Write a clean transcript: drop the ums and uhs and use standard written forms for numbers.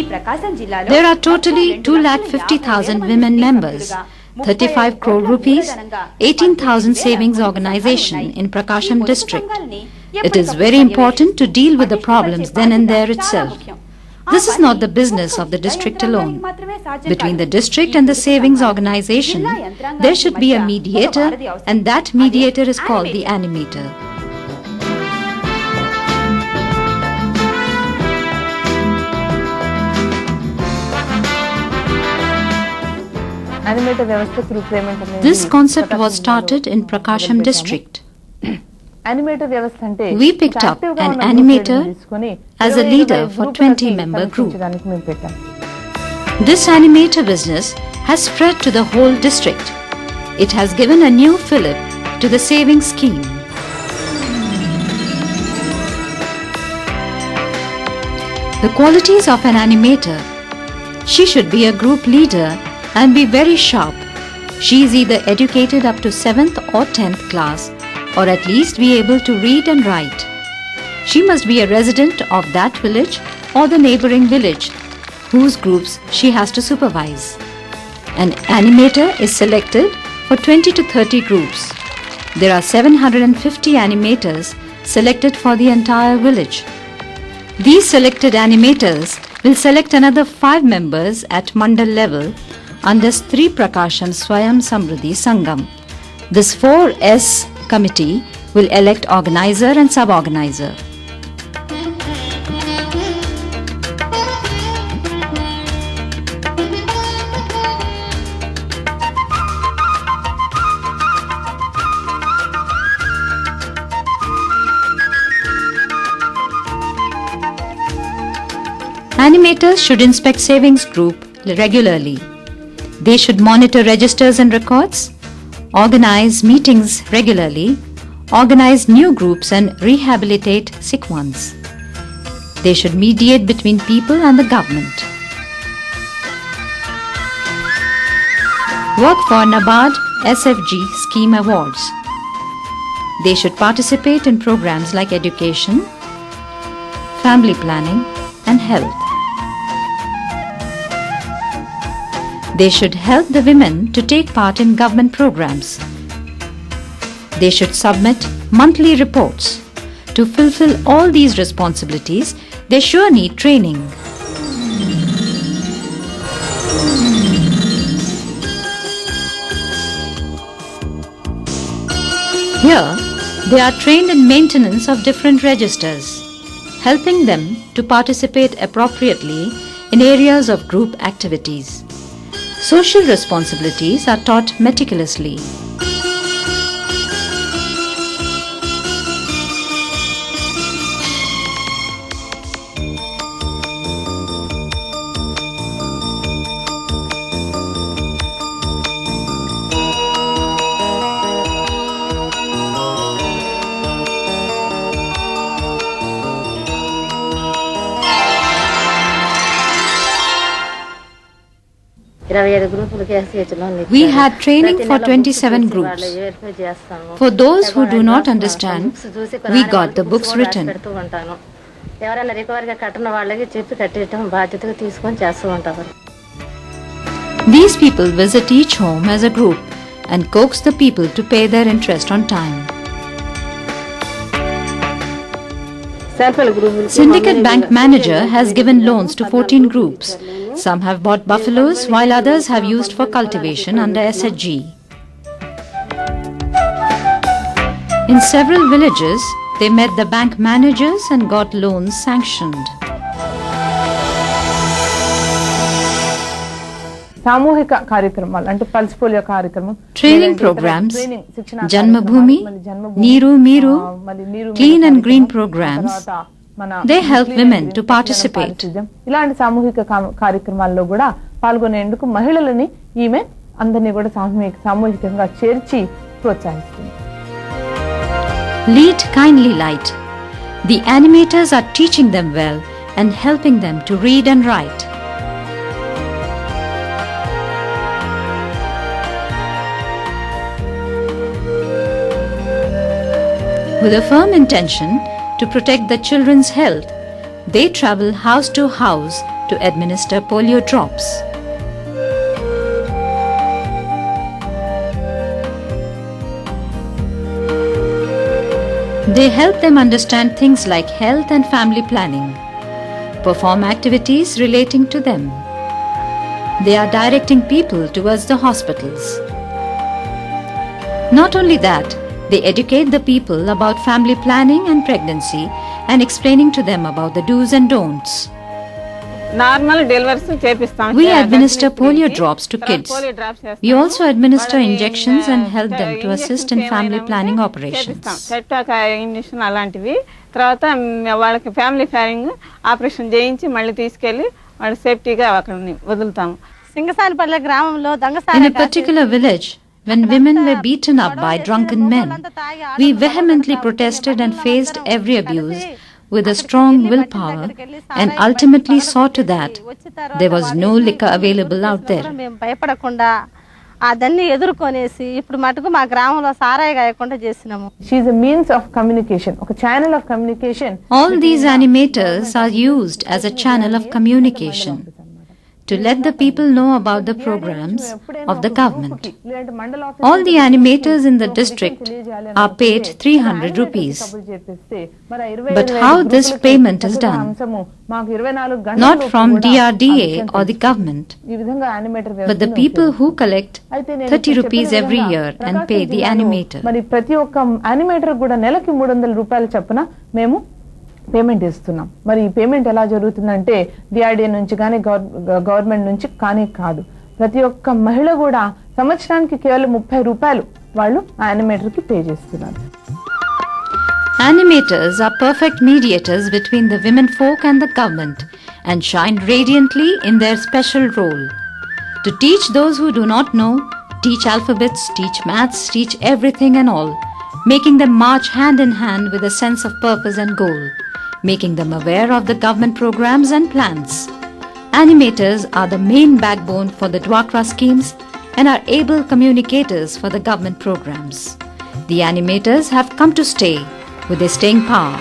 There are totally 250,000 women members, 35 crore rupees, 18,000 savings organization in Prakasham district. It is very important to deal with the problems then and there itself. This is not the business of the district alone. Between the district and the savings organization, there should be a mediator, and that mediator is called the animator. This concept was started in Prakasham district. We picked up an animator as a leader for 20-member group. This animator business has spread to the whole district. It has given a new fillip to the savings scheme. The qualities of an animator: she should be a group leader and be very sharp. She is either educated up to 7th or 10th class, or at least be able to read and write. She must be a resident of that village or the neighboring village, whose groups she has to supervise. An animator is selected for 20 to 30 groups. There are 750 animators selected for the entire village. These selected animators will select another 5 members at Mandal level under Stri Prakasham Swayam Samruddhi Sangam. This 4S committee will elect organizer and sub-organizer. Animators should inspect savings group regularly. They should monitor registers and records, organize meetings regularly, organize new groups and rehabilitate sick ones. They should mediate between people and the government. Work for NABARD SFG scheme awards. They should participate in programs like education, family planning and health. They should help the women to take part in government programs. They should submit monthly reports. To fulfill all these responsibilities, they sure need training. Here, they are trained in maintenance of different registers, helping them to participate appropriately in areas of group activities. Social responsibilities are taught meticulously. We had training for 27 groups. For those who do not understand, we got the books written. These people visit each home as a group and coax the people to pay their interest on time. Syndicate Bank Manager has given loans to 14 groups. Some have bought buffaloes, while others have used for cultivation under SHG. In several villages, they met the bank managers and got loans sanctioned. Training programs, Janmabhoomi, Neeru Meeru, Clean and Green programs, they help women to participate. ఇలాంటి సామూహిక కార్యక్రమాల్లో కూడా పాల్గొనేందుకు మహిళలని ఈమె అందరినీ కూడా సామూహికంగా చేర్చి ప్రోత్సహిస్తుంది. Lead kindly light. The animators are teaching them well and helping them to read and write. With a firm intention to protect the children's health, they travel house to house to administer polio drops. They help them understand things like health and family planning, perform activities relating to them. They are directing people towards the hospitals. Not only that, they educate the people about family planning and pregnancy and explaining to them about the do's and don'ts. We administer polio drops to kids. We also administer injections and help them to assist in family planning operations. తర్వాత వాళ్ళకి family planning operation చేయించి మళ్ళీ తీసుకెళ్లి వాళ్ళ సేఫ్టీగా అక్కడ వదులుతాము. సింగసానిపల్లె గ్రామంలో In a particular village, when women were beaten up by drunken men, we vehemently protested and faced every abuse with a strong willpower and ultimately saw to that there was no liquor available out there. మేము భయపడకుండా అదన్నీ ఎదుర్కొనేసి ఇప్పుడు మటుకు మా గ్రామంలో సారాయి గాయకుండా చేసినాము. She is a means of communication, ఒక channel of communication. All these animators are used as a channel of communication to let the people know about the programs of the government. All the animators in the district are paid 300 rupees. But how this payment is done? Not from DRDA or the government, but the people who collect 30 rupees every year and pay the animator. మరి ప్రతి ఒక్క animator కూడా నెలకి 300 రూపాయలు చొప్పున మేము payment ఇస్తున్నాం. మరి ఈ పేమెంట్ ఎలా జరుగుతుందంటే డిఆర్డీఏ నుంచి కానీ గవర్నమెంట్ నుంచి కానీ కాదు. ప్రతి ఒక్క మహిళ కూడా సంవత్సరానికి కేవలం 30 రూపాయలు వాళ్ళు యానిమేటర్ కి పే చేస్తున్నారు. Animators are perfect mediators between the women folk and the government and shine radiantly in their special role. To teach those who do not know, teach alphabets, teach maths, teach everything and all, making them march hand in hand with a sense of purpose and goal, making them aware of the government programs and plans. Animators are the main backbone for the Dwakra schemes and are able communicators for the government programs. The animators have come to stay with their staying power.